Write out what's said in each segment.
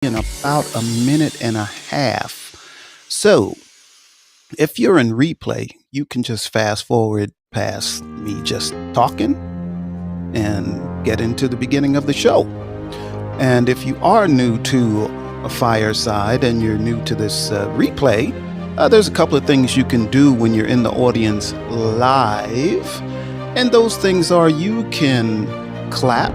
in about a minute and a half. So, if you're in replay, you can just fast forward past me just talking and get into the beginning of the show. And if you are new to a fireside and you're new to this replay, there's a couple of things you can do when you're in the audience live. And those things are you can clap,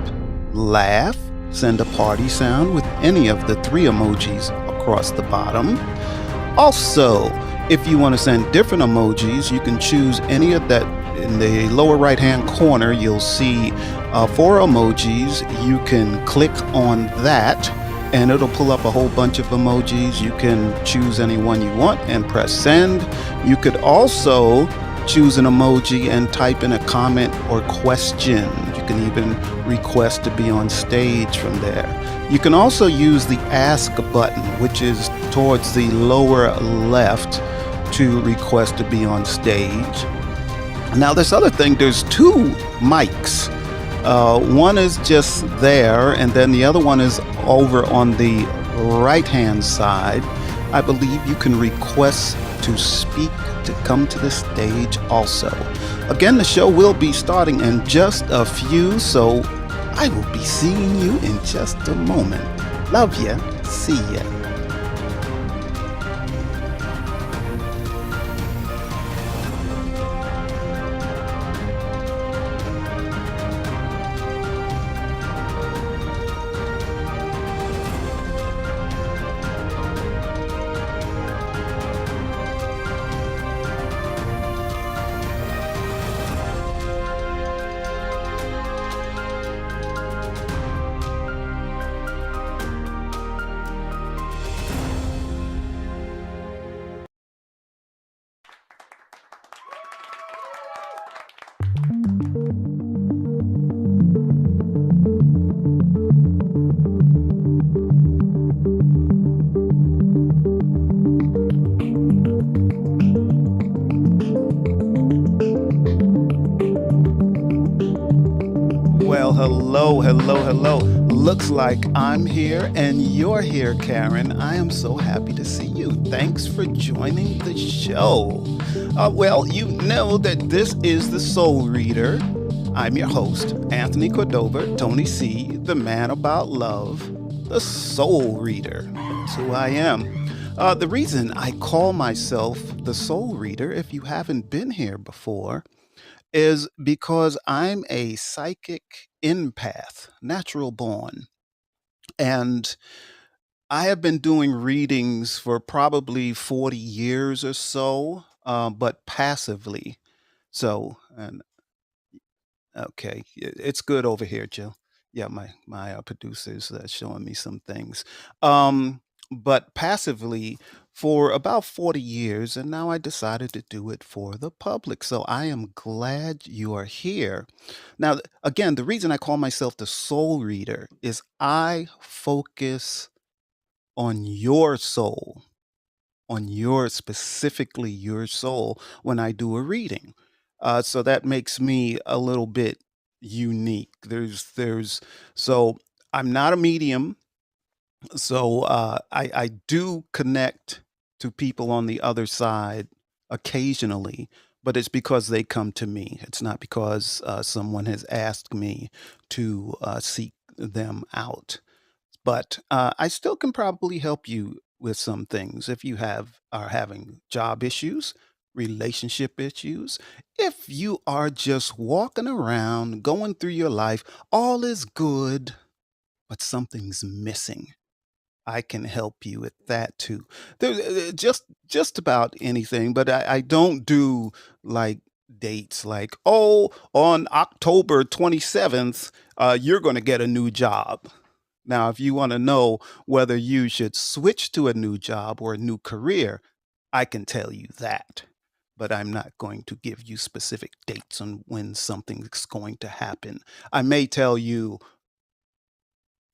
laugh, send a party sound with any of the three emojis across the bottom. Also, if you want to send different emojis, you can choose any of that. In the lower right hand corner, you'll see four emojis. You can click on that and it'll pull up a whole bunch of emojis. You can choose any one you want and press send. You could also choose an emoji and type in a comment or question. You can even request to be on stage from there. You can also use the ask button, which is towards the lower left, to request to be on stage. Now, this other thing, there's two mics. One is just there, and then the other one is over on the right-hand side. I believe you can request to speak, to come to the stage also. Again, the show will be starting in just a few, so I will be seeing you in just a moment. Love ya. See ya. Well, hello, hello, hello. Looks like I'm here and you're here, Karen. I am so happy to see you. Thanks for joining the show. Well, you know that this is the Soul Reader. I'm your host, Anthony Cordova, Tony C., the man about love, the Soul Reader. That's who I am. The reason I call myself the Soul Reader, if you haven't been here before, is because I'm a psychic empath, natural born. And I have been doing readings for probably 40 years or so, but passively. So, and okay, it's good over here, Jill. Yeah, my producer's showing me some things. But passively for about 40 years, and now I decided to do it for the public. So I am glad you are here. Now, again, the reason I call myself the soul reader is I focus on your soul, on your specifically your soul when I do a reading. So that makes me a little bit unique. There's so I'm not a medium, so I do connect to people on the other side occasionally, but it's because they come to me. It's not because someone has asked me to seek them out. But I still can probably help you with some things if you are having job issues, relationship issues. If you are just walking around, going through your life, all is good, but something's missing. I can help you with that too. Just about anything, but I don't do like dates like, oh, on October 27th, you're going to get a new job. Now, if you want to know whether you should switch to a new job or a new career, I can tell you that. But I'm not going to give you specific dates on when something's going to happen. I may tell you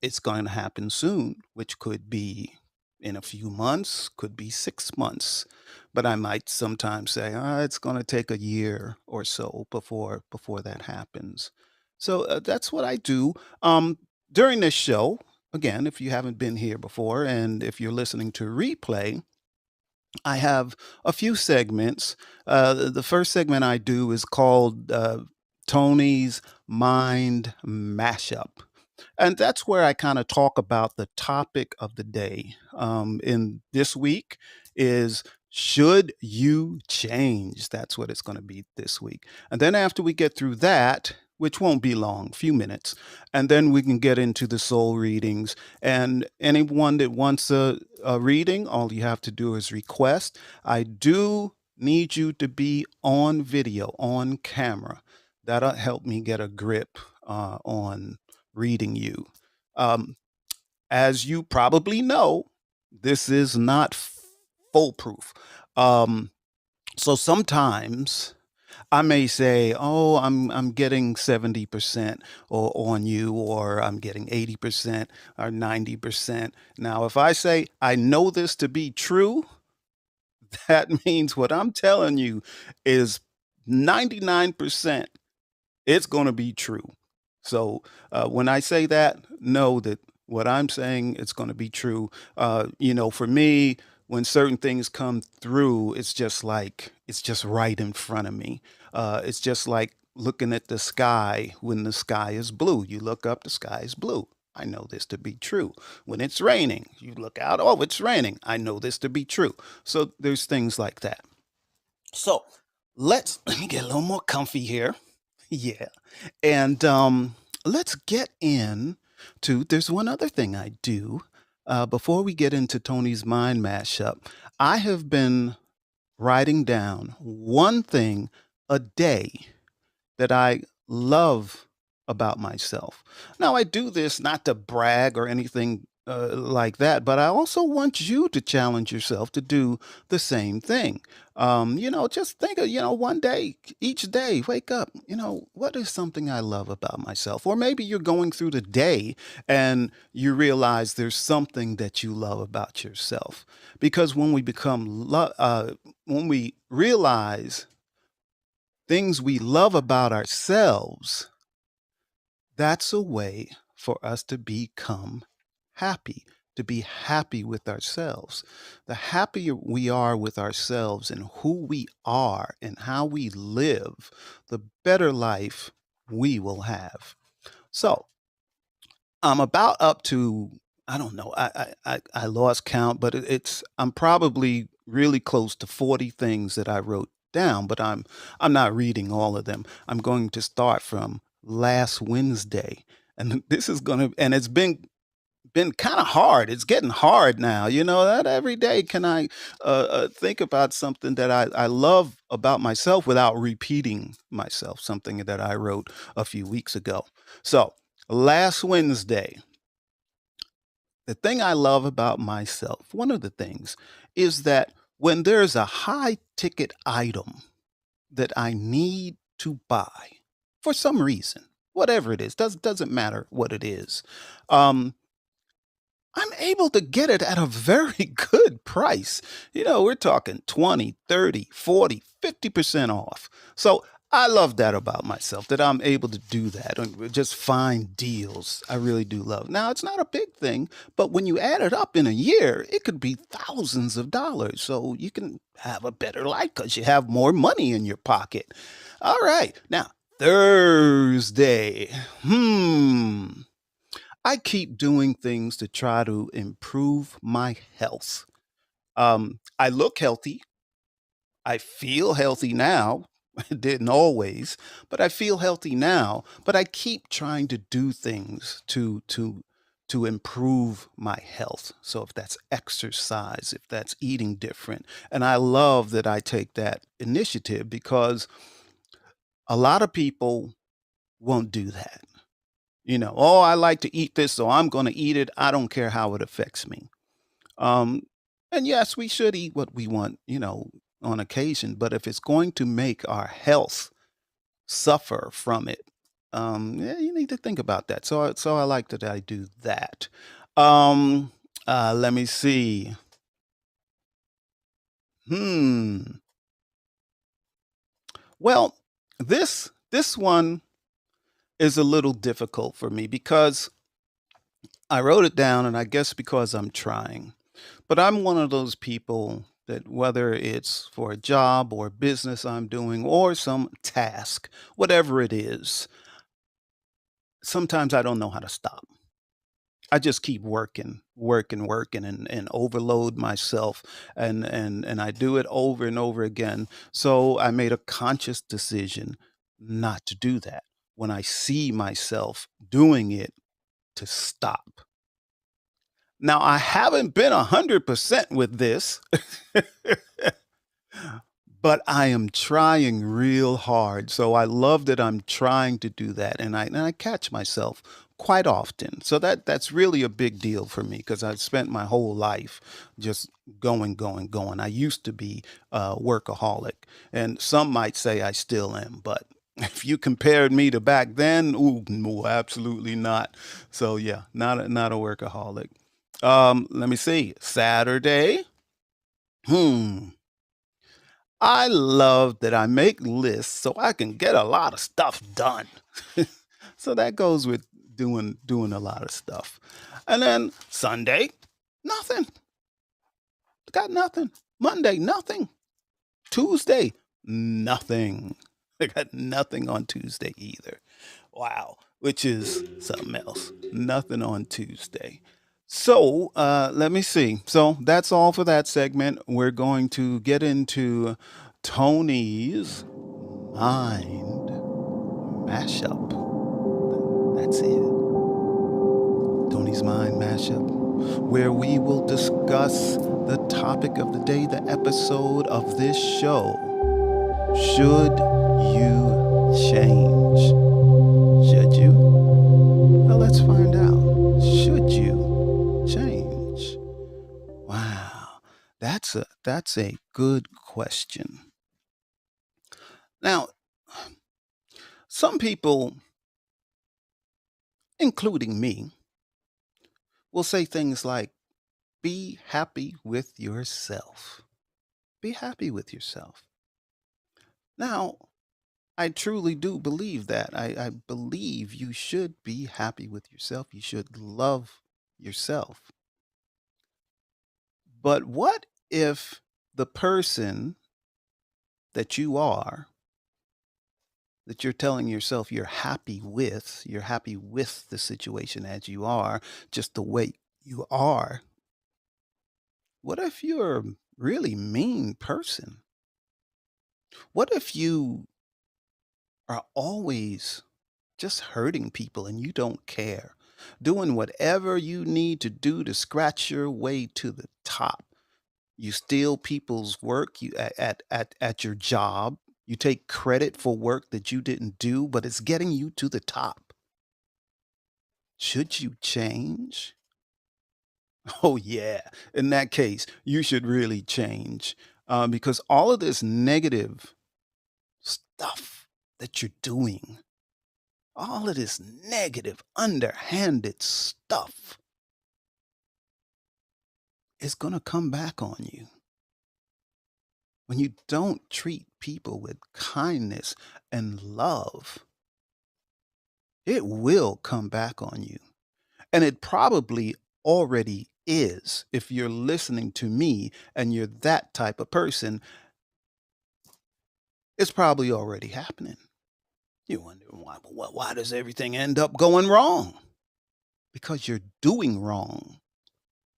it's going to happen soon, which could be in a few months, could be 6 months. But I might sometimes say, it's going to take a year or so before that happens. So that's what I do. During this show, again, if you haven't been here before and if you're listening to replay, I have a few segments. The first segment I do is called Tony's Mind Mashup. And that's where I kind of talk about the topic of the day. In this week is should you change? That's what it's going to be this week. And then after we get through that, which won't be long, a few minutes, and then we can get into the soul readings. And anyone that wants a reading, all you have to do is request. I do need you to be on video, on camera. That'll help me get a grip on reading you. Um, as you probably know, this is not foolproof. Um, so sometimes I may say, "Oh, I'm getting 70% or on you, or I'm getting 80% or 90%." Now, if I say I know this to be true, that means what I'm telling you is 99% it's going to be true. So when I say that, know that what I'm saying it's going to be true. For me, when certain things come through, it's just right in front of me. It's just like looking at the sky when the sky is blue. You look up, the sky is blue. I know this to be true. When it's raining, you look out, oh, it's raining. I know this to be true. So there's things like that. So let me get a little more comfy here. Yeah. And let's get in to there's one other thing I do. Before we get into Tony's mind mashup, I have been writing down one thing a day that I love about myself. Now, I do this not to brag or anything like that, but I also want you to challenge yourself to do the same thing. Just think of, one day, each day, wake up, what is something I love about myself? Or maybe you're going through the day and you realize there's something that you love about yourself. Because when we realize things we love about ourselves, that's a way for us to become happy, to be happy with ourselves. The happier we are with ourselves and who we are and how we live, the better life we will have. So I'm about up to, I don't know, I lost count, but I'm probably really close to 40 things that I wrote down, but I'm not reading all of them. I'm going to start from last Wednesday. And this is gonna and it's been kind of hard. It's getting hard now. That every day can I think about something that I love about myself without repeating myself, something that I wrote a few weeks ago. So last Wednesday, the thing I love about myself, one of the things, is that when there's a high ticket item that I need to buy for some reason, whatever it is, doesn't matter what it is. I'm able to get it at a very good price. We're talking 20, 30, 40, 50% off. So I love that about myself, that I'm able to do that and just find deals. I really do love. Now, it's not a big thing, but when you add it up in a year, it could be thousands of dollars. So you can have a better life because you have more money in your pocket. All right. Now, Thursday. I keep doing things to try to improve my health. I look healthy. I feel healthy now. I didn't always, but I feel healthy now. But I keep trying to do things to improve my health. So if that's exercise, if that's eating different, and I love that I take that initiative because a lot of people won't do that. Oh, I like to eat this, so I'm going to eat it. I don't care how it affects me. Um, and yes, we should eat what we want, on occasion. But if it's going to make our health suffer from it, yeah, you need to think about that. So I like that I do that. Um, Let me see. Hmm. Well, this one is a little difficult for me because I wrote it down, and I guess because I'm trying. But I'm one of those people that whether it's for a job or business I'm doing or some task, whatever it is, sometimes I don't know how to stop. I just keep working, working, working, and overload myself, and I do it over and over again. So I made a conscious decision not to do that. When I see myself doing it, to stop. Now I haven't been 100% with this, but I am trying real hard. So I love that I'm trying to do that, and I catch myself quite often. So that's really a big deal for me because I've spent my whole life just going, going, going. I used to be a workaholic, and some might say I still am, but if you compared me to back then, ooh, no, absolutely not. So yeah, not a workaholic. Let me see. Saturday. Hmm. I love that I make lists so I can get a lot of stuff done. So that goes with doing a lot of stuff. And then Sunday, nothing. Got nothing. Monday, nothing. Tuesday, nothing. I got nothing on Tuesday either. Wow, which is something else. Nothing on Tuesday. So let me see. So that's all for that segment. We're going to get into Tony's mind mashup. That's it. Tony's mind mashup, where we will discuss the topic of the day, the episode of this show. Should you change? Should you? Well, let's find out. Should you change? Wow. That's a good question. Now, some people, including me, will say things like, be happy with yourself. Be happy with yourself. Now, I truly do believe that. I believe you should be happy with yourself. You should love yourself. But what if the person that you are, that you're telling yourself you're happy with the situation as you are, just the way you are? What if you're a really mean person? What if you are always just hurting people and you don't care, doing whatever you need to do to scratch your way to the top? You steal people's work at your job. You take credit for work that you didn't do, but it's getting you to the top. Should you change? Oh, yeah. In that case, you should really change because all of this negative stuff that you're doing, all of this negative, underhanded stuff is going to come back on you. When you don't treat people with kindness and love, it will come back on you. And it probably already is. If you're listening to me and you're that type of person, it's probably already happening. You wonder why does everything end up going wrong? Because you're doing wrong.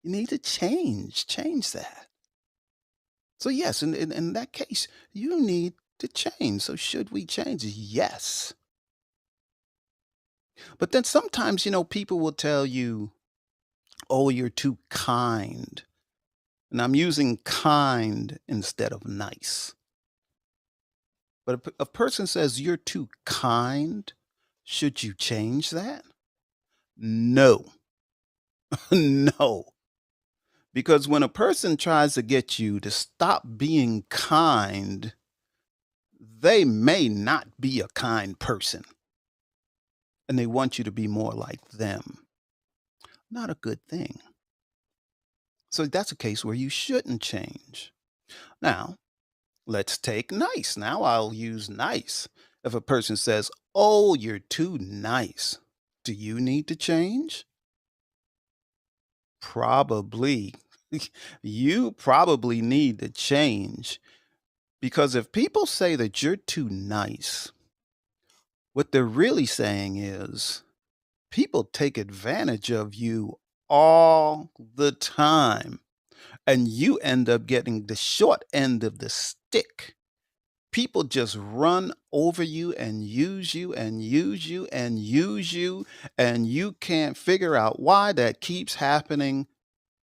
You need to change that. So, yes, in that case, you need to change. So, should we change? Yes. But then sometimes, people will tell you, oh, you're too kind. And I'm using kind instead of nice. But if a person says you're too kind, should you change that? No, no. Because when a person tries to get you to stop being kind, they may not be a kind person and they want you to be more like them. Not a good thing. So that's a case where you shouldn't change. Now, let's take nice. Now I'll use nice. If a person says, oh, you're too nice, do you need to change? probably you probably need to change because if people say that you're too nice, what they're really saying is people take advantage of you all the time and you end up getting the short end of the stick. People just run over you and use you and use you and use you, and you can't figure out why that keeps happening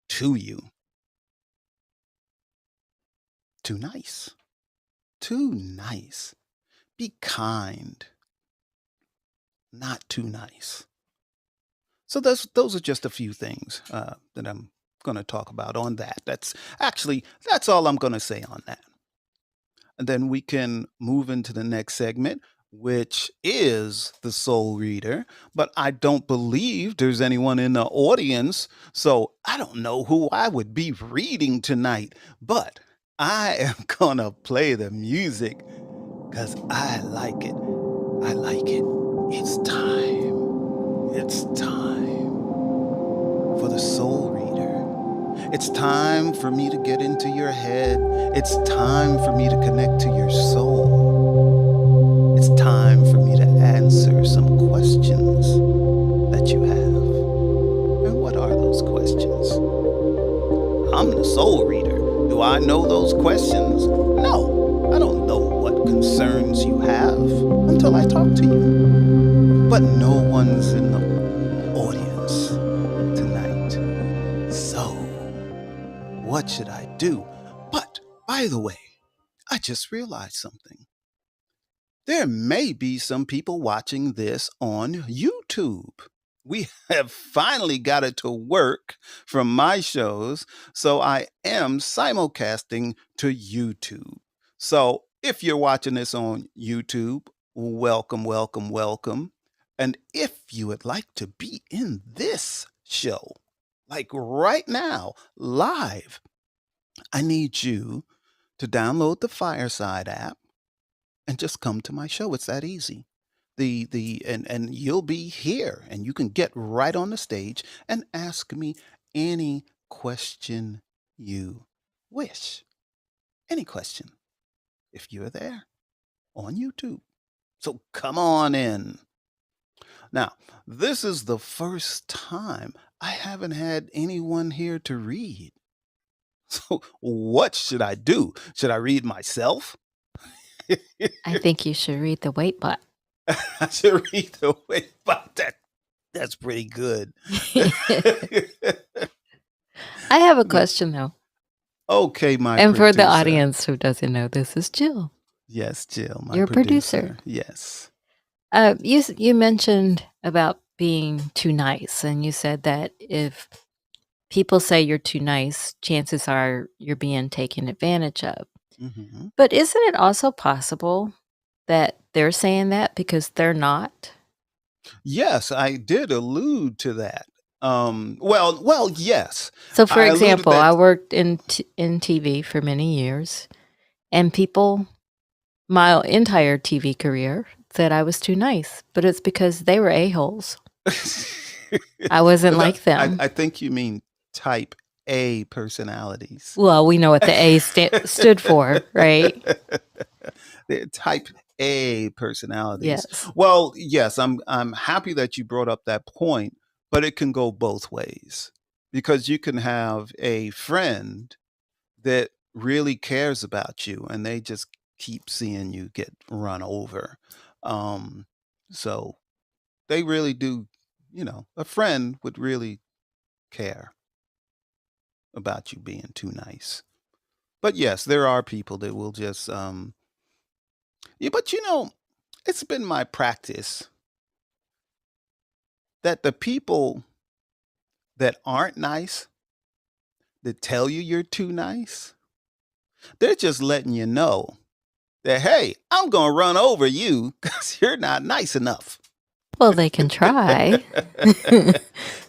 to you. Too nice. Too nice. Be kind, not too nice. So those are just a few things that I'm going to talk about on that. That's all I'm going to say on that. And then we can move into the next segment, which is the Soul Reader. But I don't believe there's anyone in the audience, so I don't know who I would be reading tonight. But I am gonna play the music because I like it. I like it. It's time. It's time for the Soul Reader. It's time for me to get into your head. It's time for me to connect to your soul. It's time for me to answer some questions that you have. And what are those questions? I'm the Soul Reader. Do I know those questions? No, I don't know what concerns you have until I talk to you. But no one's in the audience tonight. So, what should I do? But, by the way, I just realized something. There may be some people watching this on YouTube. We have finally got it to work from my shows, so I am simulcasting to YouTube. So if you're watching this on YouTube, welcome, welcome, welcome. And if you would like to be in this show, like right now, live, I need you to download the Fireside app and just come to my show. It's that easy. And you'll be here and you can get right on the stage and ask me any question you wish. Any question if you're there on YouTube. So come on in. Now, this is the first time I haven't had anyone here to read. So what should I do? Should I read myself? I think you should read The Wait Bot. I should read The Wait Bot. That's pretty good. I have a question though. Okay, my And for the producer. audience who doesn't know, this is Jill. Yes, Jill, my Your producer. producer. Yes. You mentioned about being too nice, and you said that if people say you're too nice, chances are you're being taken advantage of. Hmm. But isn't it also possible that they're saying that because they're not? Yes, I did allude to that. Well, yes. So, for I alluded example, that- I worked in TV for many years, and people, my entire TV career, said I was too nice, but it's because they were a-holes. I wasn't like them. I think you mean type A personalities. Well, we know what the A stood for, right? Type A personalities. Yes. Well, yes, I'm happy that you brought up that point, but it can go both ways because you can have a friend that really cares about you and they just keep seeing you get run over. So they really do, a friend would really care about you being too nice. But yes, there are people that will just yeah, but it's been my practice that the people that aren't nice, that tell you you're too nice, they're just letting you know that, hey, I'm going to run over you because you're not nice enough. Well, they can try.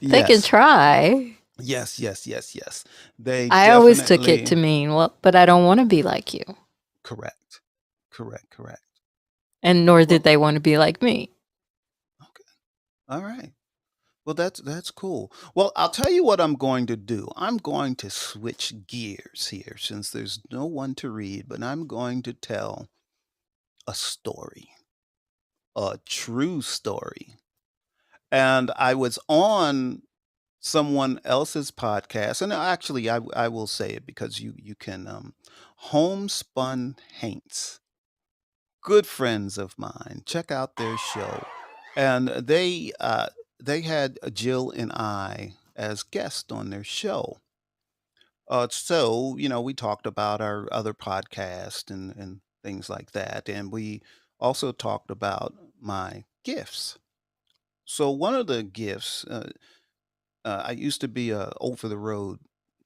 They can try. Yes. I always took it to mean, well, but I don't want to be like you. Correct. And nor did they want to be like me. Okay. All right. Well, that's cool. Well, I'll tell you what I'm going to do. I'm going to switch gears here since there's no one to read, but I'm going to tell a story, a true story. And I was on someone else's podcast, and actually, I will say it because you can Homespun Haints, good friends of mine. Check out their show, and they had Jill and I as guests on their show. So we talked about our other podcast and things like that, and we also talked about my gifts. So one of the gifts, I used to be a over the road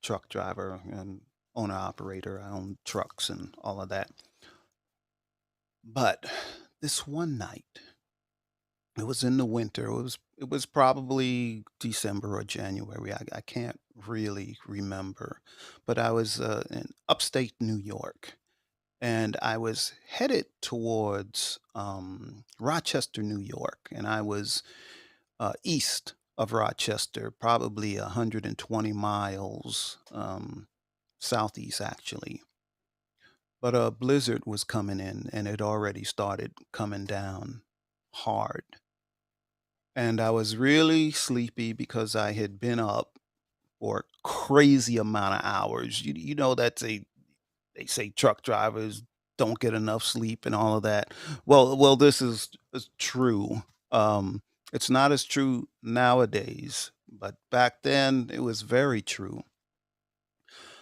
truck driver and owner operator. I own trucks and all of that. But this one night, it was in the winter. It was probably December or January. I can't really remember, but I was in upstate New York, and I was headed towards Rochester, New York, and I was east of Rochester, probably 120 miles southeast, actually. But a blizzard was coming in, and it already started coming down hard. And I was really sleepy because I had been up for a crazy amount of hours. You know that they say truck drivers don't get enough sleep and all of that. Well, this is true. It's not as true nowadays, but back then it was very true.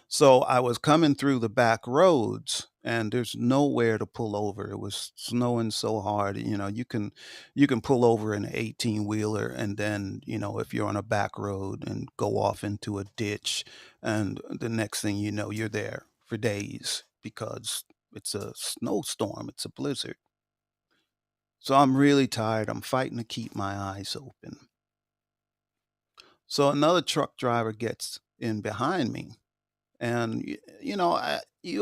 So I was coming through the back roads and there's nowhere to pull over. It was snowing so hard, you can pull over an 18 wheeler and then, if you're on a back road and go off into a ditch and the next thing you know, you're there for days because it's a snowstorm, it's a blizzard. So I'm really tired. I'm fighting to keep my eyes open. So another truck driver gets in behind me. And you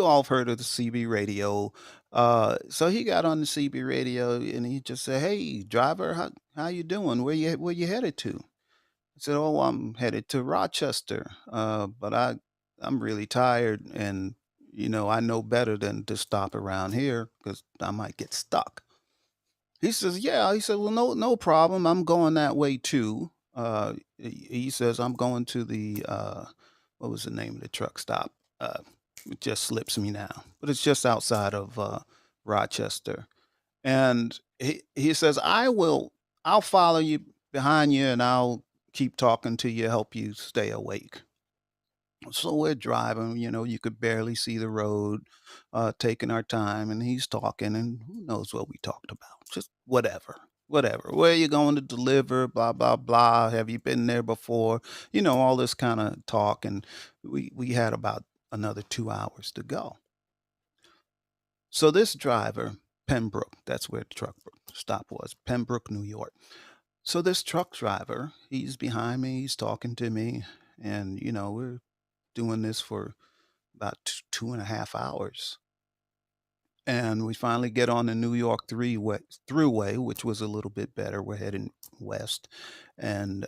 all have heard of the CB radio. So he got on the CB radio and he just said, "Hey, driver, how you doing? Where you headed to?" I said, "Oh, I'm headed to Rochester, but I'm really tired, and I know better than to stop around here because I might get stuck." He says, "Yeah." He said, "Well, no problem. I'm going that way too." He says, "I'm going to the what was the name of the truck stop? It just slips me now, but it's just outside of Rochester." And he says, I'll follow you behind you, and I'll keep talking to you, help you stay awake." So we're driving, you could barely see the road, taking our time, and he's talking, and who knows what we talked about? Just whatever, whatever. Where you going to deliver? Blah blah blah. Have you been there before? All this kind of talk, and we had about another 2 hours to go. So this driver, Pembroke, that's where the truck stop was, Pembroke, New York. So this truck driver, he's behind me, he's talking to me, and we're doing this for about 2.5 hours. And we finally get on the New York thruway, which was a little bit better. We're heading west, and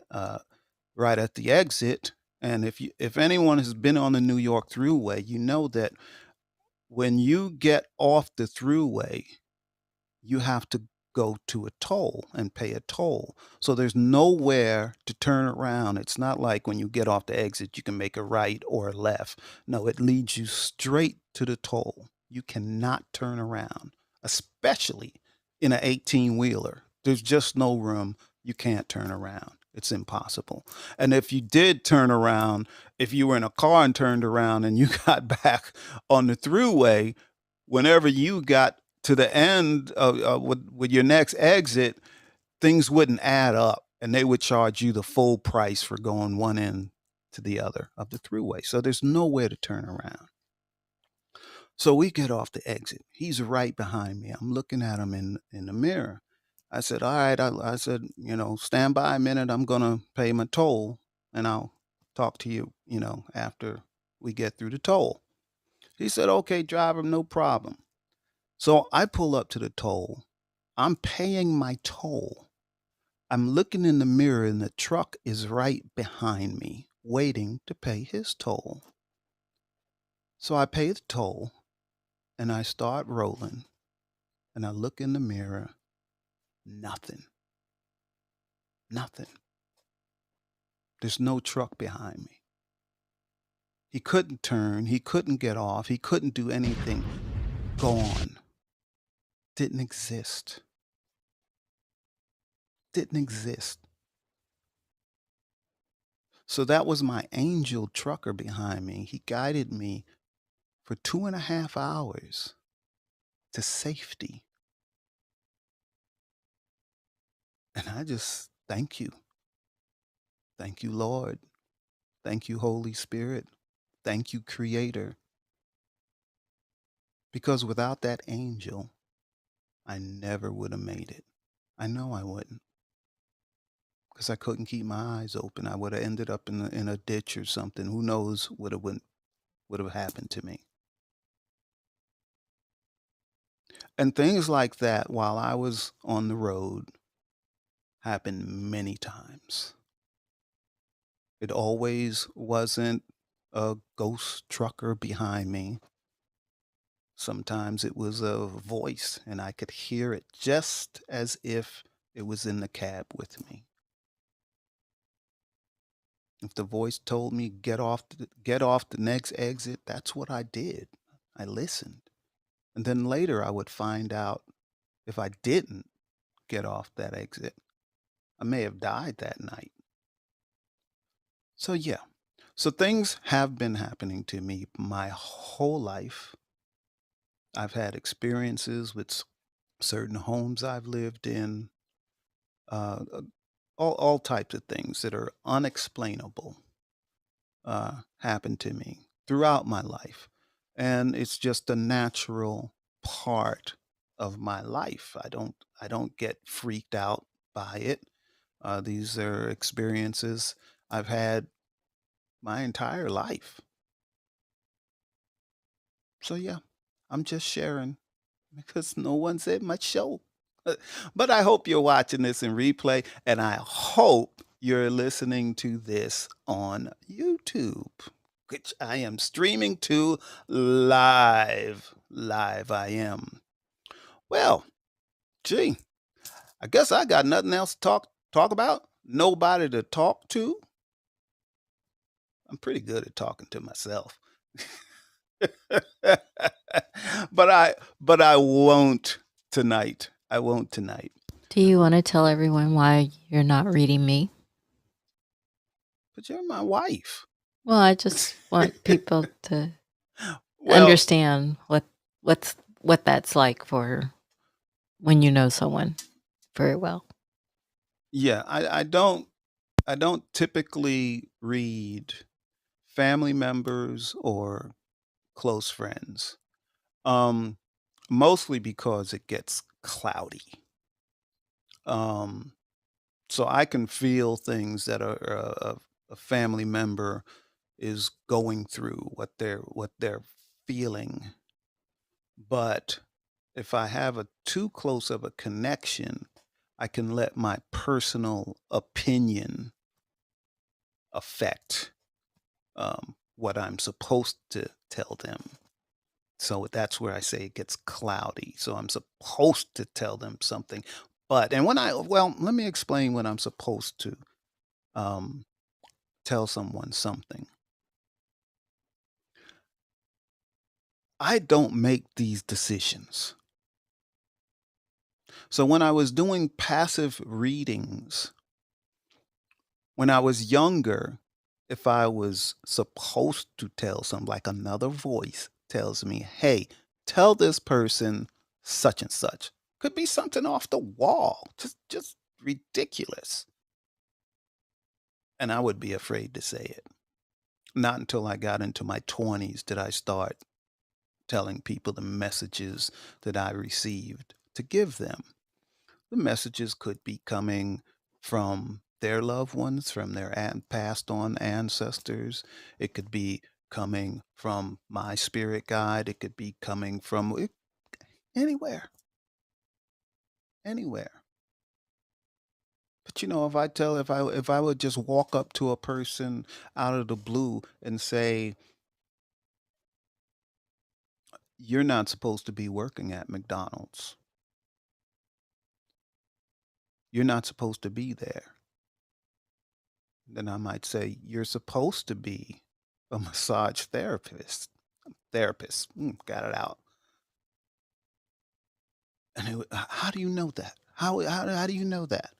right at the exit. And if anyone has been on the New York thruway, you know that when you get off the thruway, you have to go to a toll and pay a toll. So there's nowhere to turn around. It's not like when you get off the exit, you can make a right or a left. No, it leads you straight to the toll. You cannot turn around, especially in an 18 wheeler. There's just no room. You can't turn around. It's impossible. And if you did turn around, if you were in a car and turned around and you got back on the thruway, whenever you got to the end of with your next exit, things wouldn't add up, and they would charge you the full price for going one end to the other of the throughway. So there's nowhere to turn around. So we get off the exit. He's right behind me. I'm looking at him in the mirror. I said, "All right." I said, "Stand by a minute. I'm gonna pay my toll, and I'll talk to you, after we get through the toll." He said, "Okay, driver, no problem." So I pull up to the toll. I'm paying my toll. I'm looking in the mirror and the truck is right behind me, waiting to pay his toll. So I pay the toll and I start rolling and I look in the mirror, nothing, nothing. There's no truck behind me. He couldn't turn, he couldn't get off, he couldn't do anything. Gone. Didn't exist. Didn't exist. So that was my angel trucker behind me. He guided me for 2.5 hours to safety. And I just thank you. Thank you, Lord. Thank you, Holy Spirit. Thank you, Creator. Because without that angel, I never would have made it. I know I wouldn't. Because I couldn't keep my eyes open. I would have ended up in a ditch or something. Who knows what would have happened to me. And things like that while I was on the road happened many times. It always wasn't a ghost trucker behind me. Sometimes it was a voice, and I could hear it just as if it was in the cab with me. If the voice told me get off the next exit, that's what I did. I listened. And then later I would find out if I didn't get off that exit, I may have died that night. So yeah. So things have been happening to me my whole life. I've had experiences with certain homes I've lived in, uh, all types of things that are unexplainable happen to me throughout my life. And it's just a natural part of my life. I don't get freaked out by it. These are experiences I've had my entire life. So yeah, I'm just sharing because no one's at my show. But I hope you're watching this in replay, and I hope you're listening to this on YouTube, which I am streaming to live. Live I am. Well, gee, I guess I got nothing else to talk about. Nobody to talk to. I'm pretty good at talking to myself. but I won't tonight. I won't tonight. Do you want to tell everyone why you're not reading me? But you're my wife. Well, I just want people to Well, understand what that's like for when you know someone very well. yeah, I don't typically read family members or close friends. Um Mostly because it gets cloudy. Um so I can feel things that a family member is going through, what they're feeling. But if I have a too close of a connection, I can let my personal opinion affect what I'm supposed to tell them. So that's where I say it gets cloudy. So I'm supposed to tell them something. And well, let me explain when I'm supposed to um, tell someone something. I don't make these decisions. So when I was doing passive readings, when I was younger, if I was supposed to tell something, like another voice tells me, hey, tell this person such and such. Could be something off the wall, just ridiculous. And I would be afraid to say it. Not until I got into my 20s did I start telling people the messages that I received to give them. The messages could be coming from their loved ones, from their passed on ancestors. It could be coming from my spirit guide. It could be coming from anywhere, anywhere. But if I would just walk up to a person out of the blue and say, "You're not supposed to be working at McDonald's. You're not supposed to be there." Then I might say, "You're supposed to be a massage therapist." Got it out. And how do you know that? How do you know that?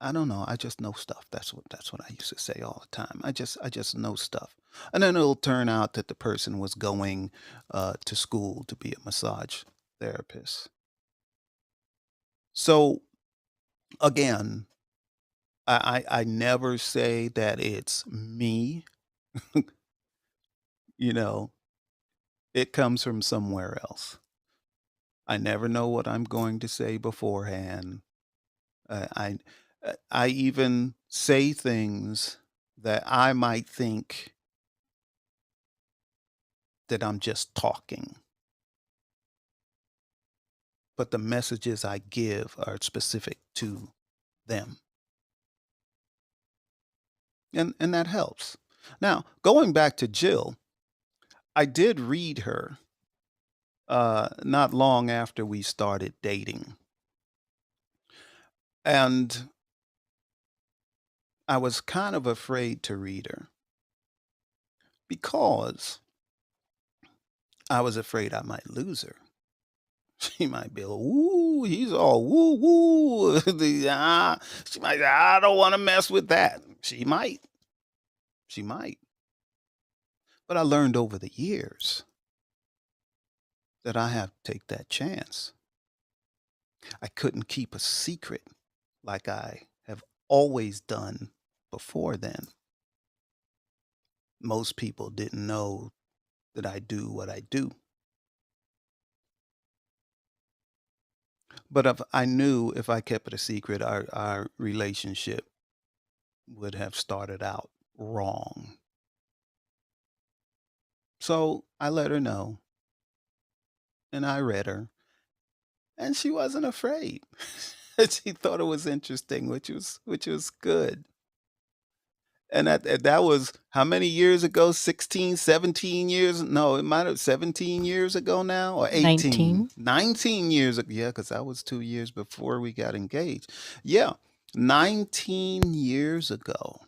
I don't know. I just know stuff. That's what I used to say all the time. I just know stuff. And then it'll turn out that the person was going to school to be a massage therapist. So again, I never say that it's me. You know, it comes from somewhere else. I never know what I'm going to say beforehand. I even say things that I might think that I'm just talking, but the messages I give are specific to them, and that helps. Now, going back to Jill, I did read her not long after we started dating, and I was kind of afraid to read her because I was afraid I might lose her. She might be like, "Ooh, he's all woo woo." She might say, "I don't want to mess with that." She might. She might. But I learned over the years that I have to take that chance. I couldn't keep a secret like I have always done before then. Most people didn't know that I do what I do. But if I knew if I kept it a secret, our relationship would have started out wrong. So I let her know and I read her, and she wasn't afraid. She thought it was interesting, which was good. And that was how many years ago? 16, 17 years? No, it might have 17 years ago now, or 18, 19. 19 years ago. Yeah, because that was 2 years before we got engaged. Yeah, 19 years ago.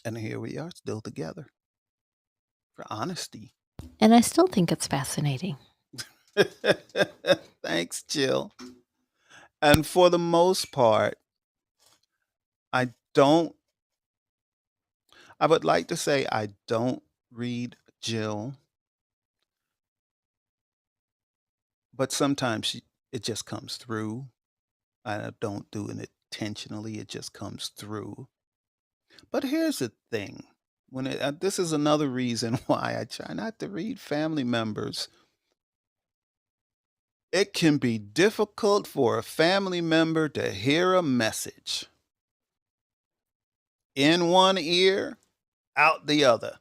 And here we are still together for honesty. And I still think it's fascinating. Thanks, Jill. And for the most part, I don't, I would like to say I don't read Jill, but sometimes it just comes through. I don't do it intentionally, it just comes through. But here's the thing. This is another reason why I try not to read family members. It can be difficult for a family member to hear a message in one ear, out the other.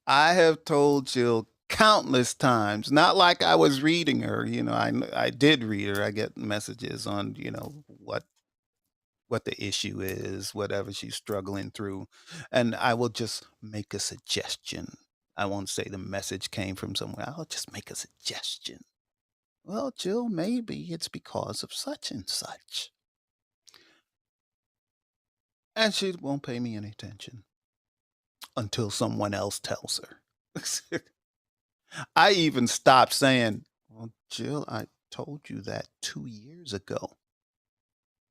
I have told Jill countless times, not like I was reading her. I did read her. I get messages on, what the issue is, whatever she's struggling through, and I will just make a suggestion. I won't say the message came from somewhere. I'll just make a suggestion. Well, Jill, maybe it's because of such and such. And she won't pay me any attention until someone else tells her. I even stopped saying, "Well, Jill, I told you that 2 years ago.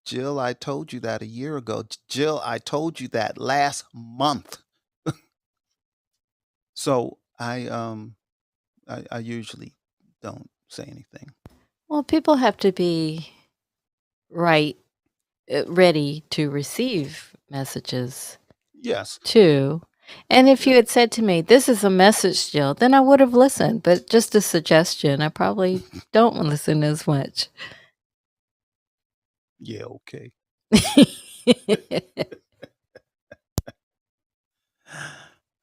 Jill, I told you that a year ago. Jill, I told you that last month." So I usually don't say anything. Well, people have to be right, ready to receive messages Yes. too. And if you Yeah. had said to me, "This is a message, Jill," then I would have listened. But just a suggestion, I probably don't listen as much. Yeah, okay.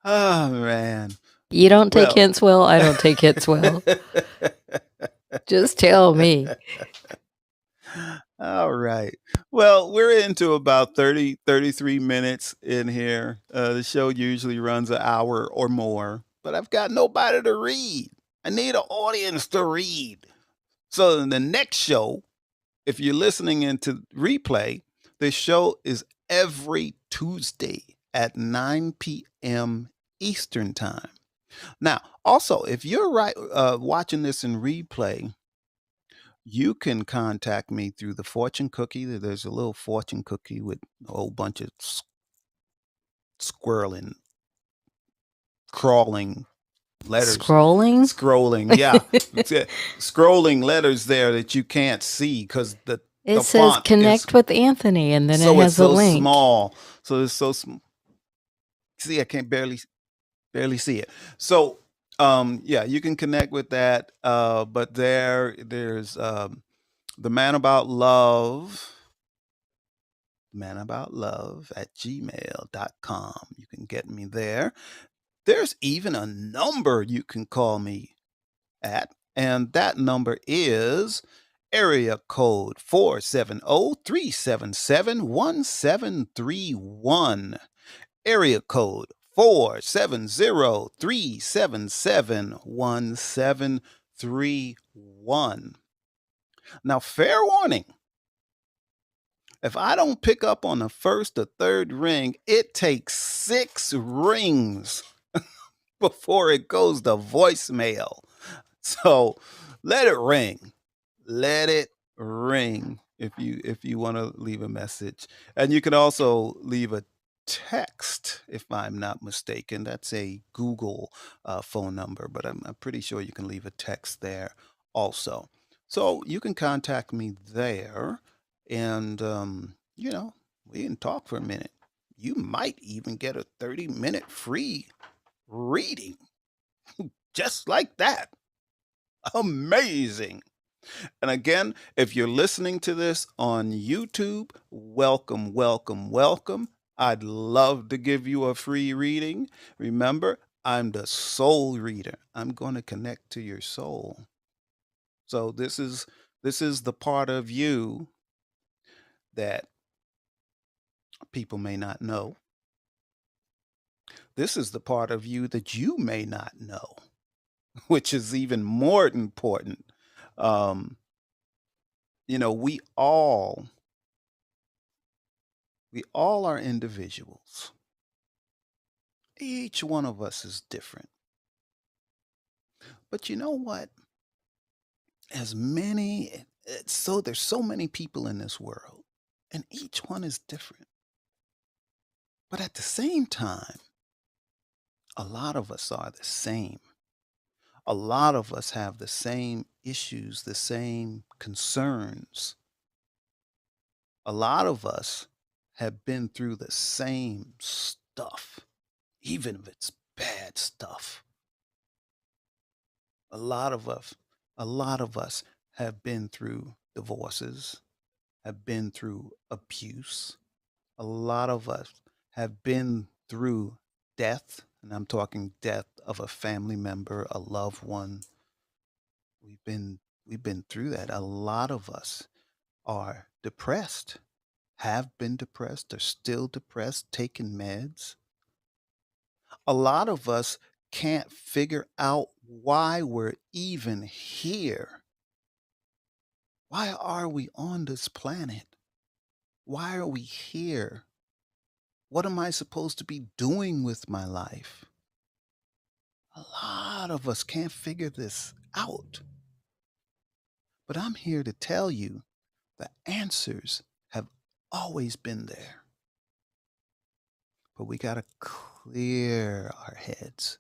Oh man. You don't take Well, hints well, I don't take hints well. Just tell me. All right. Well, we're into about 33 minutes in here. The show usually runs an hour or more, but I've got nobody to read. I need an audience to read. So in the next show, if you're listening into replay, this show is every Tuesday at 9 p.m. Eastern Time. Now, also, if you're watching this in replay, you can contact me through the fortune cookie. There's a little fortune cookie with a whole bunch of squirreling, crawling letters. Scrolling, yeah. Scrolling letters there that you can't see because it says font connect with Anthony, and then so it has it's so a link. small. So it's so small. See, I can't barely see it. So yeah, you can connect with that. But there's the man about love at gmail.com. You can get me there. There's even a number you can call me at, and that number is area code 470-377-1731. Area code 470-377-1731. Now, fair warning. If I don't pick up on the first or third ring, it takes 6 rings before it goes to voicemail. So let it ring. Let it ring if you want to leave a message. And you can also leave a text, if I'm not mistaken. That's a Google phone number, but I'm pretty sure you can leave a text there also. So you can contact me there, and we can talk for a minute. You might even get a 30-minute free reading, just like that. Amazing. And again, if you're listening to this on YouTube, welcome, welcome, welcome. I'd love to give you a free reading. Remember, I'm the soul reader. I'm going to connect to your soul. So this is the part of you that people may not know. This is the part of you that you may not know, which is even more important. We all are individuals. Each one of us is different. But you know what? There's so many people in this world, and each one is different. But at the same time, a lot of us are the same. A lot of us have the same issues, the same concerns. A lot of us have been through the same stuff, even if it's bad stuff. A lot of us have been through divorces, have been through abuse. A lot of us have been through death, and I'm talking death of a family member, a loved one. We've been through that. A lot of us are depressed, have been depressed, are still depressed, taking meds. A lot of us can't figure out why we're even here. Why are we on this planet? Why are we here? What am I supposed to be doing with my life? A lot of us can't figure this out. But I'm here to tell you the answers have always been there. But we got to clear our heads,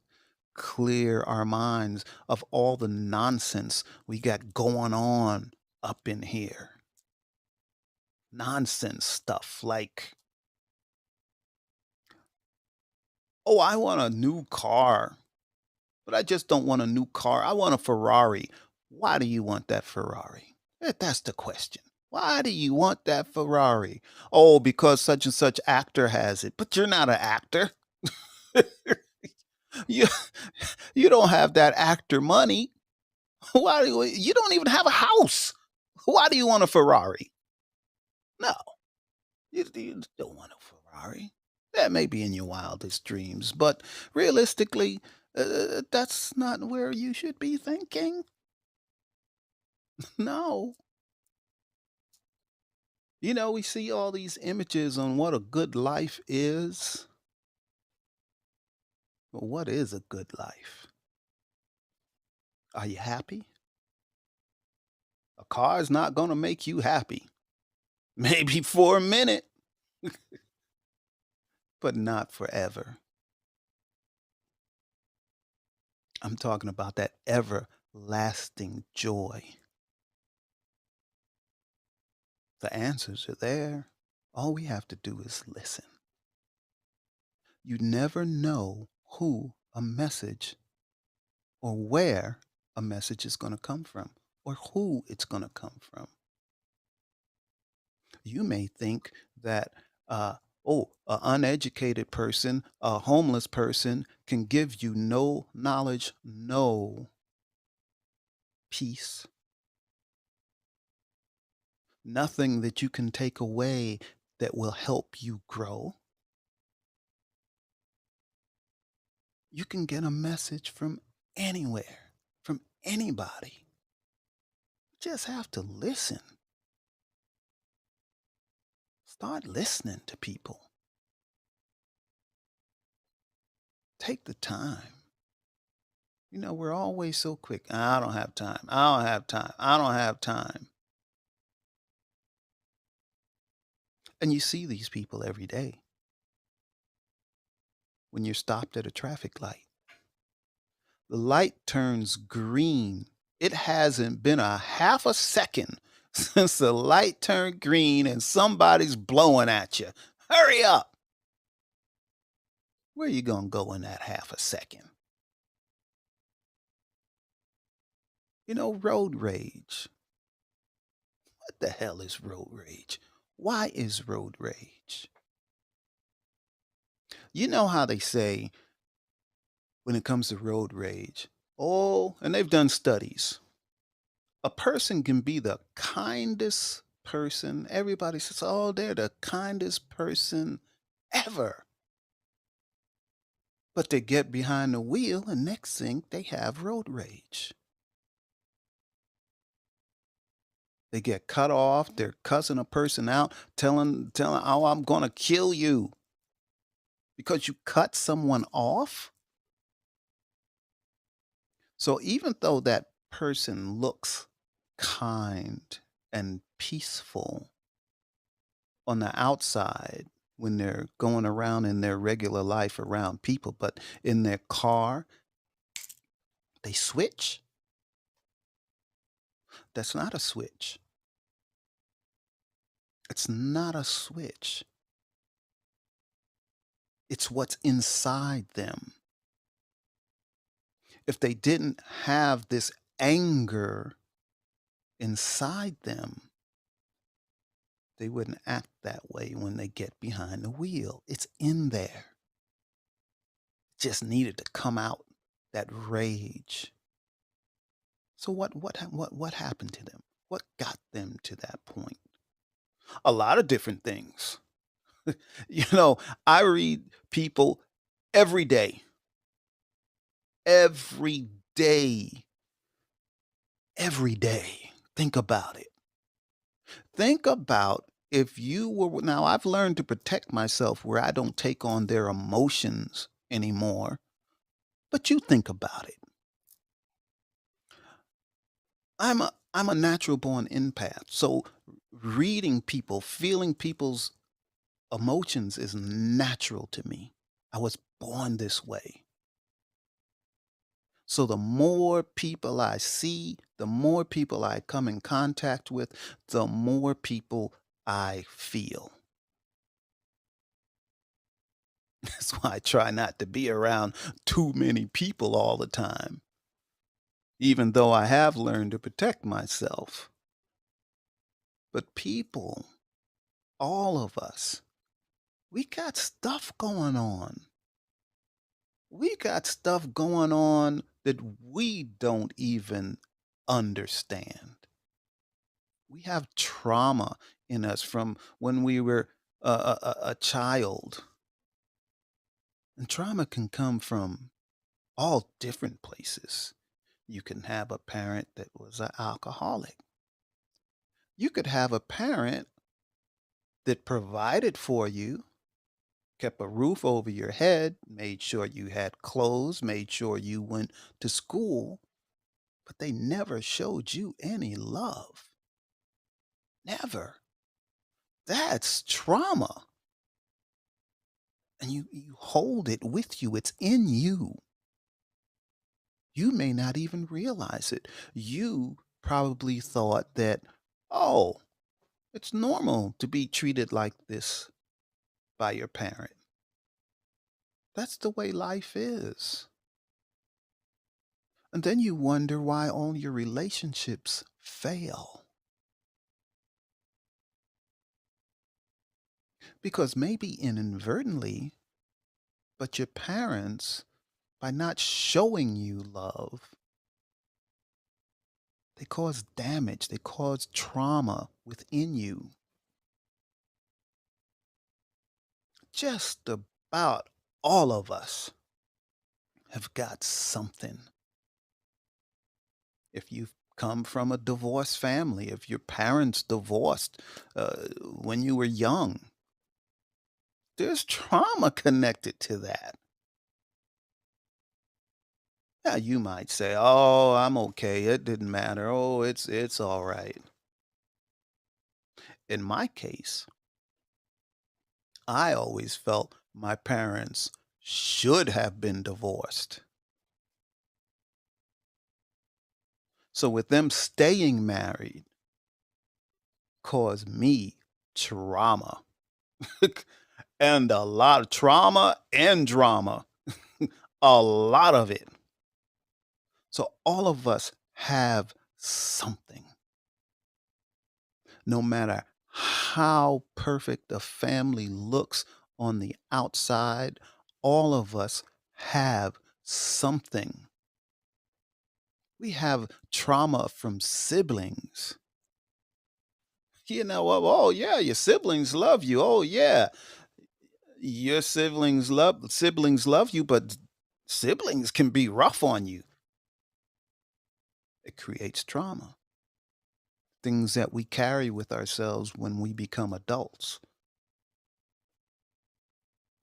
clear our minds of all the nonsense we got going on up in here. Nonsense stuff like, oh, I want a new car, but I just don't want a new car. I want a Ferrari. Why do you want that Ferrari? That's the question. Why do you want that Ferrari? Oh, because such and such actor has it. But you're not an actor. you, you don't have that actor money. Why do you don't even have a house? Why do you want a Ferrari? No, you don't want a Ferrari. That may be in your wildest dreams, but realistically, that's not where you should be thinking. No. We see all these images on what a good life is. But what is a good life? Are you happy? A car is not going to make you happy. Maybe for a minute, but not forever. I'm talking about that everlasting joy. The answers are there. All we have to do is listen. You never know who a message or where a message is going to come from or who it's going to come from. You may think that, an uneducated person, a homeless person can give you no knowledge, no peace, nothing that you can take away that will help you grow. You can get a message from anywhere, from anybody. You just have to listen. Start listening to people. Take the time. We're always so quick. I don't have time. I don't have time. I don't have time. And you see these people every day when you're stopped at a traffic light. The light turns green. It hasn't been a half a second since the light turned green and somebody's blowing at you. Hurry up. Where you going to go in that half a second? Road rage. What the hell is road rage? Why is road rage? You know how they say when it comes to road rage, oh, and they've done studies. A person can be the kindest person. Everybody says, oh, they're the kindest person ever. But they get behind the wheel, and next thing they have road rage. They get cut off. They're cussing a person out, telling, oh, I'm going to kill you because you cut someone off. So even though that person looks kind and peaceful on the outside when they're going around in their regular life around people, but in their car, they switch. That's not a switch. It's not a switch. It's what's inside them. If they didn't have this anger inside them, they wouldn't act that way when they get behind the wheel. It's in there. Just needed to come out, that rage. So what happened to them? What got them to that point? A lot of different things. I read people every day. Every day. Every day. Think about it. Think about if you were, now I've learned to protect myself where I don't take on their emotions anymore, but you think about it. I'm a natural born empath. So reading people, feeling people's emotions is natural to me. I was born this way. So the more people I see, the more people I come in contact with, the more people I feel. That's why I try not to be around too many people all the time, even though I have learned to protect myself. But people, all of us, we got stuff going on. We got stuff going on that we don't even understand. We have trauma in us from when we were a child. And trauma can come from all different places. You can have a parent that was an alcoholic. You could have a parent that provided for you, kept a roof over your head, made sure you had clothes, made sure you went to school, but they never showed you any love. Never. That's trauma. And you hold it with you, it's in you. You may not even realize it. You probably thought that, oh, it's normal to be treated like this by your parent. That's the way life is. And then you wonder why all your relationships fail. Because maybe inadvertently, but your parents, by not showing you love, they cause damage, they cause trauma within you. Just about all of us have got something. If you've come from a divorced family, if your parents divorced when you were young, there's trauma connected to that. Yeah, you might say, "Oh, I'm okay. It didn't matter. Oh, it's all right." In my case, I always felt my parents should have been divorced. So with them staying married caused me trauma. And a lot of trauma and drama. A lot of it. So all of us have something. No matter how perfect a family looks on the outside, all of us have something. We have trauma from siblings. Oh yeah, your siblings love you. Oh yeah, your siblings love you, but siblings can be rough on you. It creates trauma. Things that we carry with ourselves when we become adults.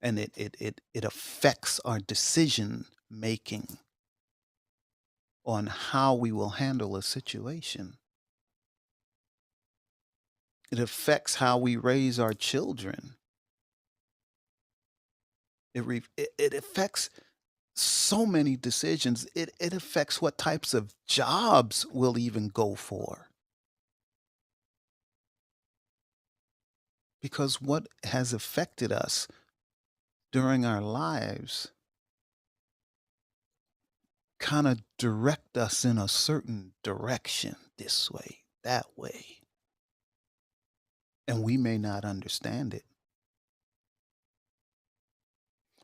And it affects our decision making on how we will handle a situation. It affects how we raise our children. It affects so many decisions. It affects what types of jobs we'll even go for. Because what has affected us during our lives kind of direct us in a certain direction, this way, that way. And we may not understand it.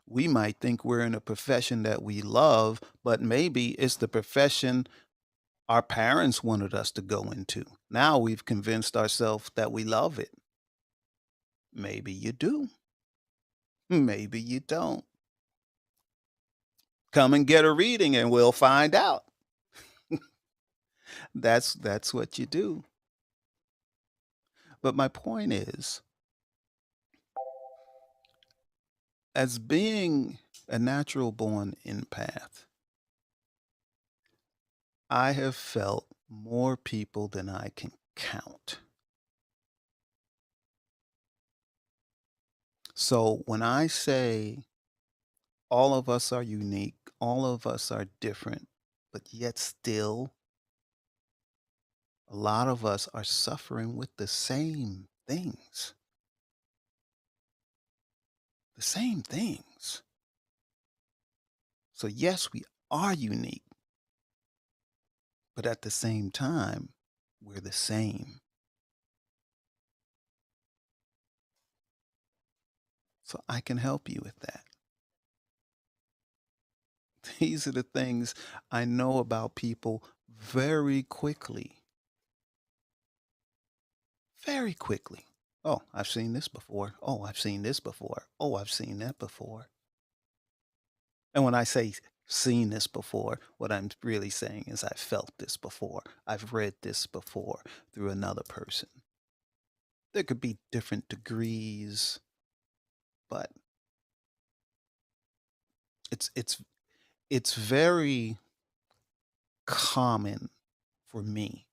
We might think we're in a profession that we love, but maybe it's the profession our parents wanted us to go into. Now we've convinced ourselves that we love it. Maybe you do. Maybe you don't. Come and get a reading and we'll find out. That's what you do. But my point is, as being a natural born empath, I have felt more people than I can count. So when I say all of us are unique, all of us are different, but yet still a lot of us are suffering with the same things. The same things. So yes, we are unique, but at the same time, we're the same. So I can help you with that. These are the things I know about people very quickly. Very quickly. Oh, I've seen this before. Oh, I've seen this before. Oh, I've seen that before. And when I say seen this before, what I'm really saying is I felt this before. I've read this before through another person. There could be different degrees, but it's it's it's very common for me.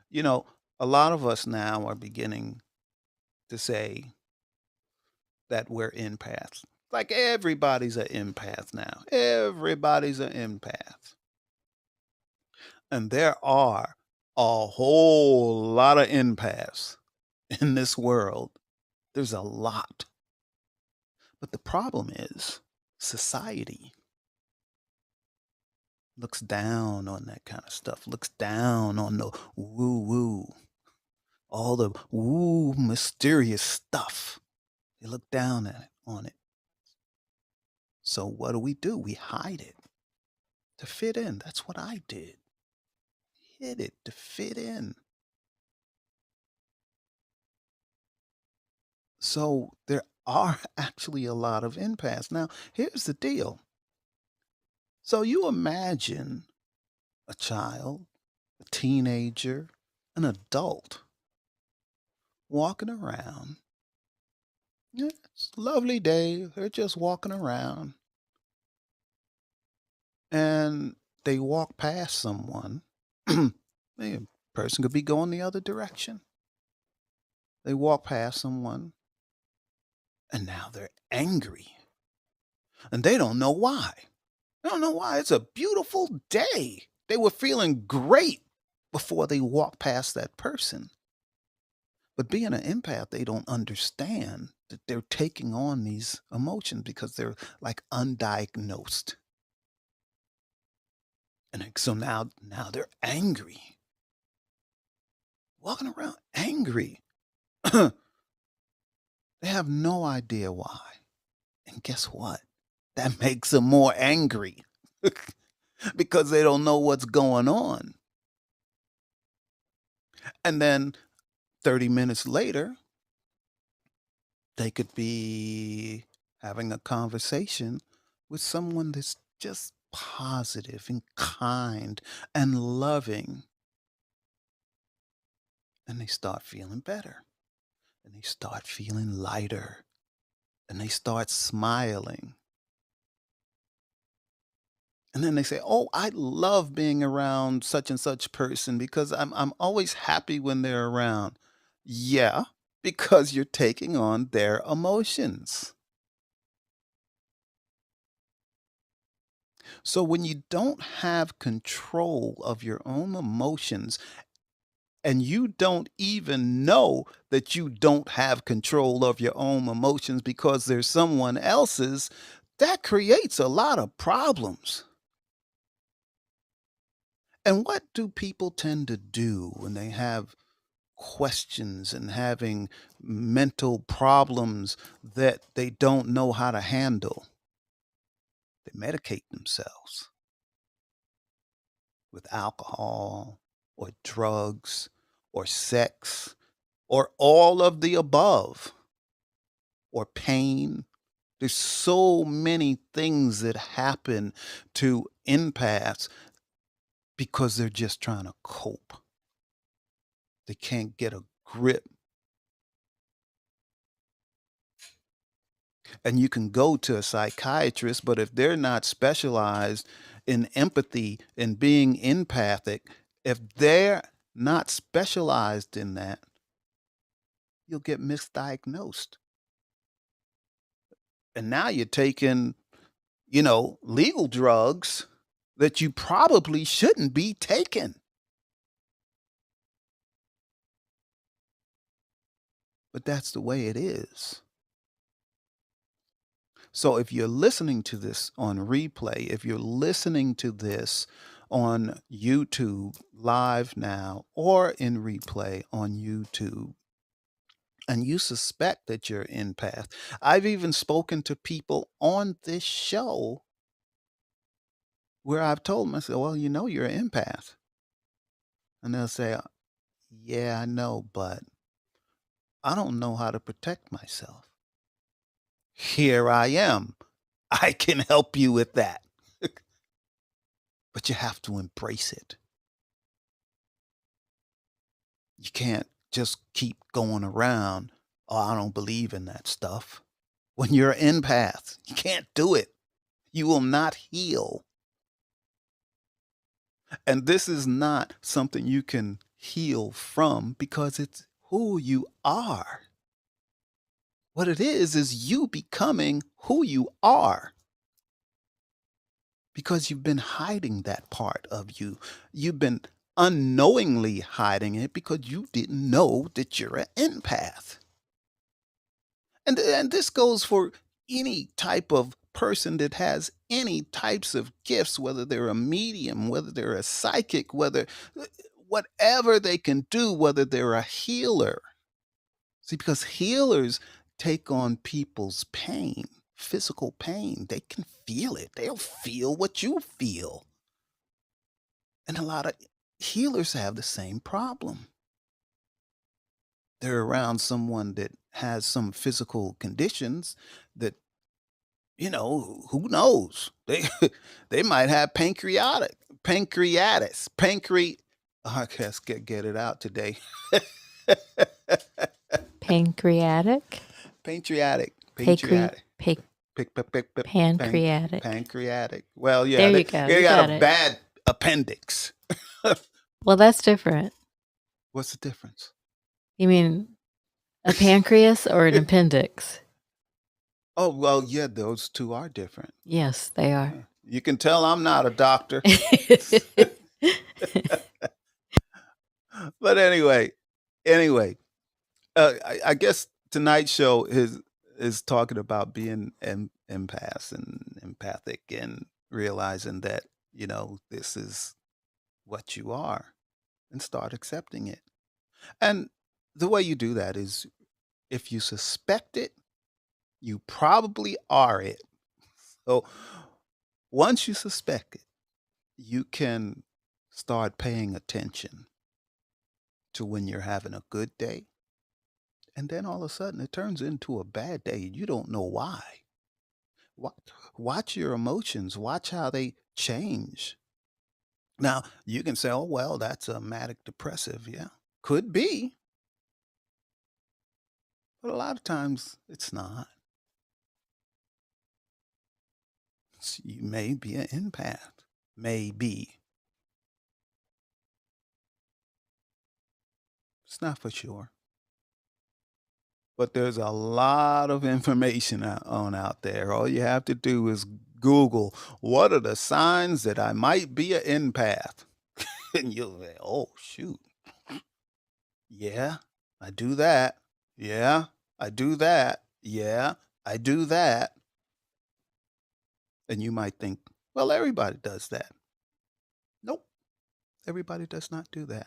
You know, a lot of us now are beginning to say that we're empaths. Like everybody's an empath now. Everybody's an empath. And there are a whole lot of empaths in this world. There's a lot. But the problem is society looks down on that kind of stuff, looks down on the woo woo, all the woo mysterious stuff. They look down at it, on it. So what do? We hide it to fit in. That's what I did. Hid it to fit in. So there are actually a lot of empaths. Now, here's the deal. So you imagine a child, a teenager, an adult walking around. Yeah, it's a lovely day. They're just walking around and they walk past someone. A person could be going the other direction. They walk past someone and now they're angry and they don't know why. They don't know why. It's a beautiful day. They were feeling great before they walked past that person. But being an empath, they don't understand that they're taking on these emotions because they're like undiagnosed. And so now they're angry, walking around angry. They have no idea why. And guess what? That makes them more angry because they don't know what's going on. And then 30 minutes later, they could be having a conversation with someone that's just positive and kind and loving. And they start feeling better and they start feeling lighter and they start smiling. And then they say, "Oh, I love being around such and such person because I'm always happy when they're around." Yeah, because you're taking on their emotions. So when you don't have control of your own emotions and you don't even know that you don't have control of your own emotions because there's someone else's, that creates a lot of problems. And what do people tend to do when they have questions and having mental problems that they don't know how to handle? They medicate themselves with alcohol or drugs or sex or all of the above or pain. There's so many things that happen to empaths because they're just trying to cope. They can't get a grip. And you can go to a psychiatrist, but if they're not specialized in empathy and being empathic, if they're not specialized in that, you'll get misdiagnosed. And now you're taking, legal drugs that you probably shouldn't be taking. But that's the way it is. So if you're listening to this on replay, if you're listening to this on YouTube live now or in replay on YouTube, and you suspect that you're empath, I've even spoken to people on this show where I've told them, I said, well, you're an empath. And they'll say, yeah, I know, but I don't know how to protect myself. Here I am. I can help you with that. But you have to embrace it. You can't just keep going around, oh, I don't believe in that stuff. When you're an empath, you can't do it. You will not heal. And this is not something you can heal from because it's who you are. What it is you becoming who you are because you've been hiding that part of you. You've been unknowingly hiding it because you didn't know that you're an empath. And this goes for any type of person that has any types of gifts, whether they're a medium, whether they're a psychic, whether whatever they can do, whether they're a healer. See, because healers take on people's pain, physical pain. They can feel it. They'll feel what you feel. And a lot of healers have the same problem. They're around someone that has some physical conditions that, who knows? They might have pancreatitis, I guess get it out today. Pancreatic? Pancreatic. Pancreatic. Pancreatic. Well, yeah, There you go. they You got got a it. bad appendix. Well, that's different. What's the difference? You mean a pancreas or an appendix? Oh, well, yeah, those two are different. Yes, they are. You can tell I'm not a doctor. But anyway, I guess tonight's show is talking about being empaths and empathic and realizing that this is what you are and start accepting it. And the way you do that is if you suspect it, you probably are it. So once you suspect it, you can start paying attention to when you're having a good day. And then all of a sudden it turns into a bad day. You don't know why. Watch your emotions, watch how they change. Now, you can say, oh, well, that's a manic depressive. Yeah, could be. But a lot of times it's not. You may be an empath. Maybe. It's not for sure. But there's a lot of information out there. All you have to do is Google, what are the signs that I might be an empath? And you'll say, oh, shoot. Yeah, I do that. Yeah, I do that. Yeah, I do that. And you might think, well, everybody does that. Nope, everybody does not do that.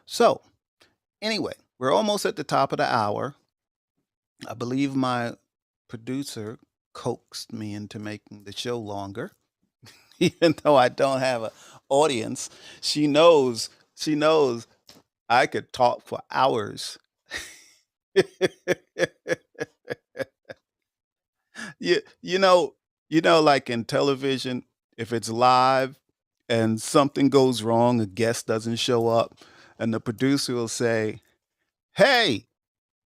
So, anyway, we're almost at the top of the hour. I believe my producer coaxed me into making the show longer. Even though I don't have an audience, she knows I could talk for hours. you know, like in television, if it's live and something goes wrong, a guest doesn't show up, and the producer will say, "Hey,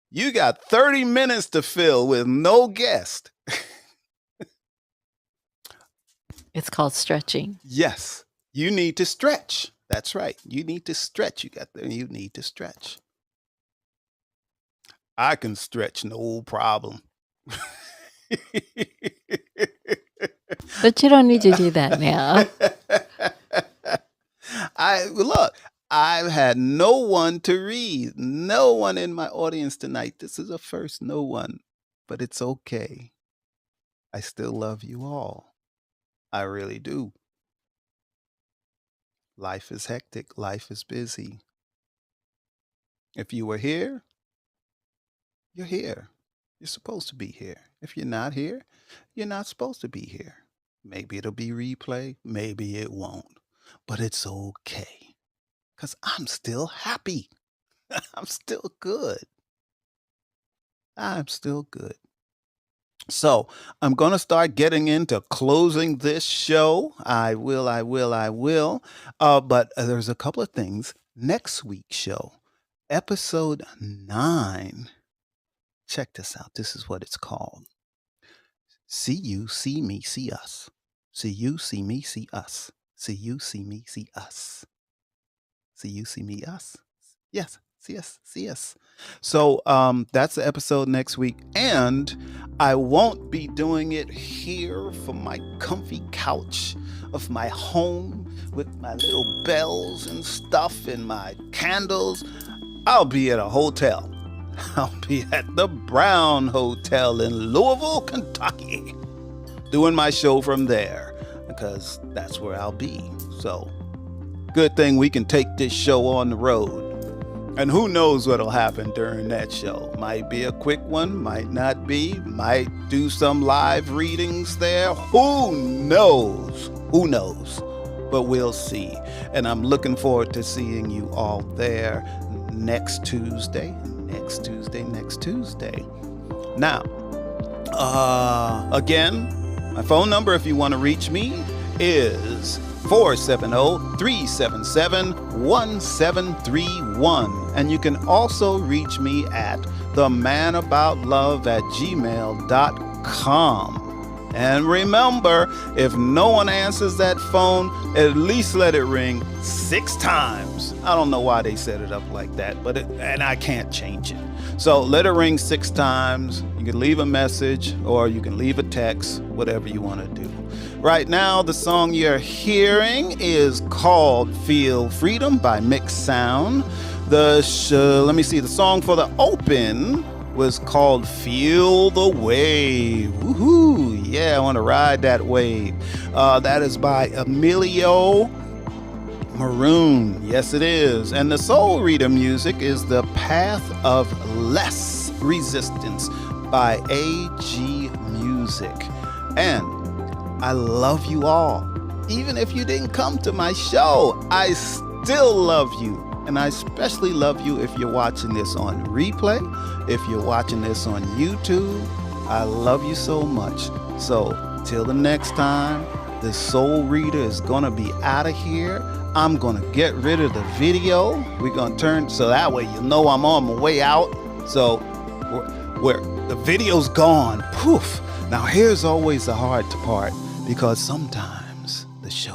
you got 30 minutes to fill with no guest." It's called stretching. Yes, you need to stretch. That's right. You need to stretch. You need to stretch. I can stretch no problem. But you don't need to do that now. I've had no one to read. No one in my audience tonight. This is a first, no one. But it's okay. I still love you all. I really do. Life is hectic. Life is busy. If you were here, you're here. You're supposed to be here. If you're not here, you're not supposed to be here. Maybe it'll be replay, maybe it won't. But it's okay, because I'm still happy. I'm still good. I'm still good. So I'm going to start getting into closing this show. I will. But there's a couple of things. Next week's show, episode 9. Check this out. This is what it's called. See you, see me, see us. See you, see me, see us. See you, see me, see us. See you, see me, us. Yes, see us, see us. So that's the episode next week. And I won't be doing it here from my comfy couch of my home with my little bells and stuff and my candles. I'll be at a hotel. I'll be at the Brown Hotel in Louisville, Kentucky, doing my show from there because that's where I'll be. So good thing we can take this show on the road. And who knows what'll happen during that show. Might be a quick one, might not be, might do some live readings there. Who knows? Who knows? But we'll see. And I'm looking forward to seeing you all there next Tuesday. Now, again, my phone number if you want to reach me is 470-377-1731. And you can also reach me at themanaboutlove@gmail.com. And remember, if no one answers that phone, at least let it ring 6 times. I don't know why they set it up like that, and I can't change it. So let it ring 6 times. You can leave a message or you can leave a text, whatever you want to do. Right now, the song you're hearing is called Feel Freedom by Mixed Sound. The song for the open was called Feel the Wave. Woohoo! Yeah, I want to ride that wave. That is by Emilio Maroon. Yes, it is. And the Soul Reader music is The Path of Less Resistance by AG Music. And I love you all. Even if you didn't come to my show, I still love you. And I especially love you if you're watching this on replay, if you're watching this on YouTube. I love you so much. So till the next time, the Soul Reader is going to be out of here. I'm going to get rid of the video. We're going to turn so that way you know I'm on my way out. So where the video's gone. Poof. Now here's always the hard part because sometimes the show